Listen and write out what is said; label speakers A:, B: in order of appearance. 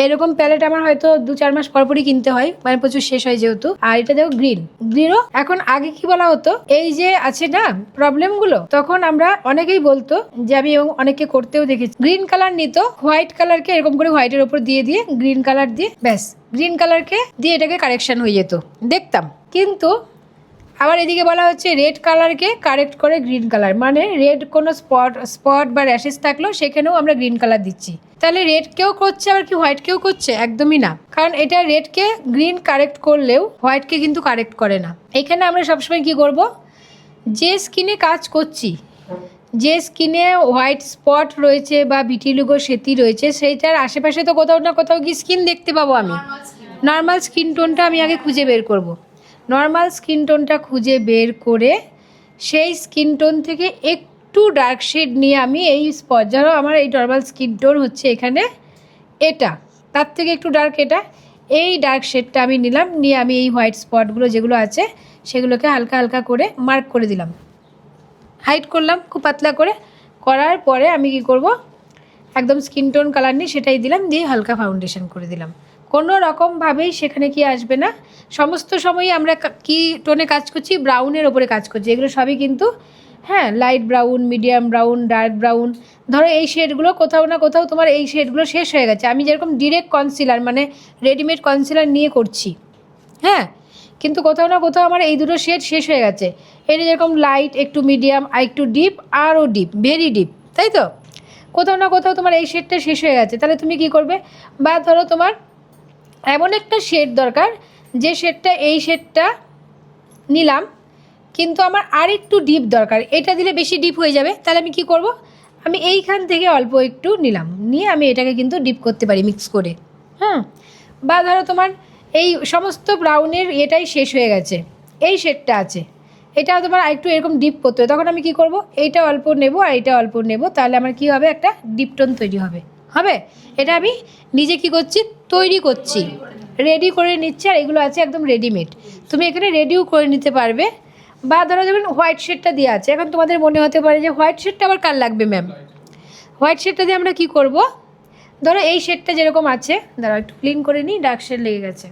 A: এরকম প্যালেট আমার হয়তো 2-4 মাস পরপরই কিনতে হয়, মানে প্রচুর শেষ হয় যেহেতু। আর এটা দেখো গ্রিনও এখন আগে কি বলা হতো, এই যে আছে না প্রবলেমগুলো, তখন আমরা অনেকেই বলতো যে আমি অনেকে করতেও দেখেছি, গ্রিন কালার নিত, হোয়াইট কালারকে এরকম করে হোয়াইটের ওপর দিয়ে গ্রিন কালার দিয়ে ব্যাস গ্রিন কালারকে দিয়ে এটাকে কারেকশন হয়ে যেত দেখতাম। কিন্তু আবার এদিকে বলা হচ্ছে রেড কালারকে কারেক্ট করে গ্রিন কালার, মানে রেড কোনো স্পট বা র্যাশেস থাকলেও সেখানেও আমরা গ্রিন কালার দিচ্ছি। তাহলে রেড কেও করছে আবার কি হোয়াইট কেও করছে? একদমই না, কারণ এটা রেডকে গ্রিন কারেক্ট করলেও হোয়াইটকে কিন্তু কারেক্ট করে না। এখানে আমরা সবসময় কি করব, যে স্কিনে কাজ করছি, যে স্কিনে হোয়াইট স্পট রয়েছে বা ভিটিলিগো সেতি রয়েছে, সেইটার আশেপাশে তো কোথাও না কোথাও কি স্কিন দেখতে পাবো। আমি নর্মাল স্কিন টোনটা আমি আগে খুঁজে বের করব। নর্মাল স্কিন টোনটা খুঁজে বের করে সেই স্কিন টোন থেকে একটু ডার্ক শেড নিয়ে আমি এই স্পট, ধরো আমার এই নর্মাল স্কিন টোন হচ্ছে এখানে এটা, তার থেকে একটু ডার্ক এটা, এই ডার্ক শেডটা আমি নিলাম, নিয়ে আমি এই হোয়াইট স্পটগুলো যেগুলো আছে সেগুলোকে হালকা হালকা করে মার্ক করে দিলাম, হাইড করলাম খুব পাতলা করে। করার পরে আমি কি করব, একদম স্কিন টোন কালার নিয়ে সেটাই দিলাম, দিয়ে হালকা ফাউন্ডেশন করে দিলাম। কোনো রকমভাবেই সেখানে কি আসবে না। সমস্ত সময়ই আমরা কি টোনে কাজ করছি, ব্রাউনের ওপরে কাজ করছি। এগুলো সবই কিন্তু হ্যাঁ light brown, medium brown, dark brown. ধরো এই শেডগুলো কোথাও না কোথাও তোমার এই শেডগুলো শেষ হয়ে গেছে, আমি যেরকম ডিরেক্ট কনসিলার মানে রেডিমেড কনসিলার নিয়ে করছি, হ্যাঁ, কিন্তু কোথাও না কোথাও আমার এই দুটো শেড শেষ হয়ে গেছে। এটা যেরকম লাইট, একটু মিডিয়াম, আর একটু ডিপ, আরও ডিপ, ভেরি ডিপ, তাই তো? কোথাও না কোথাও তোমার এই শেডটা শেষ হয়ে গেছে, তাহলে তুমি কি করবে, বা ধরো তোমার এমন একটা শেড দরকার যে শেডটা, এই শেডটা নিলাম কিন্তু আমার আর একটু ডিপ দরকার, এটা দিলে বেশি ডিপ হয়ে যাবে, তাহলে আমি কি করব, আমি এইখান থেকে অল্প একটু নিলাম, নিয়ে আমি এটাকে কিন্তু ডিপ করতে পারি মিক্স করে। বা ধরো তোমার এই সমস্ত ব্রাউনের এটাই শেষ হয়ে গেছে, এই শেডটা আছে, এটা তোমার আরেকটু এরকম ডিপ করতে হবে, তখন আমি কি করব, এইটা অল্প নেব আর এটা অল্প নেব, তাহলে আমার কি হবে, একটা ডিপ টোন তৈরি হবে। এটা আমি নিজে কি করছি, তৈরি করছি, রেডি করে নিচ্ছি। আর এগুলো আছে একদম রেডিমেড, তুমি এখানে রেডিও করে নিতে পারবে। বা ধরো যেমন হোয়াইট শেডটা দেওয়া আছে, এখন তোমাদের মনে হতে পারে যে হোয়াইট শেডটা আবার কার লাগবে ম্যাম, হোয়াইট শেডটা দিয়ে আমরা কি করব, ধরো এই শেডটা যেরকম আছে, দাঁড়াও একটু ক্লিন করে নিই, ডার্ক শেড লেগে গেছে।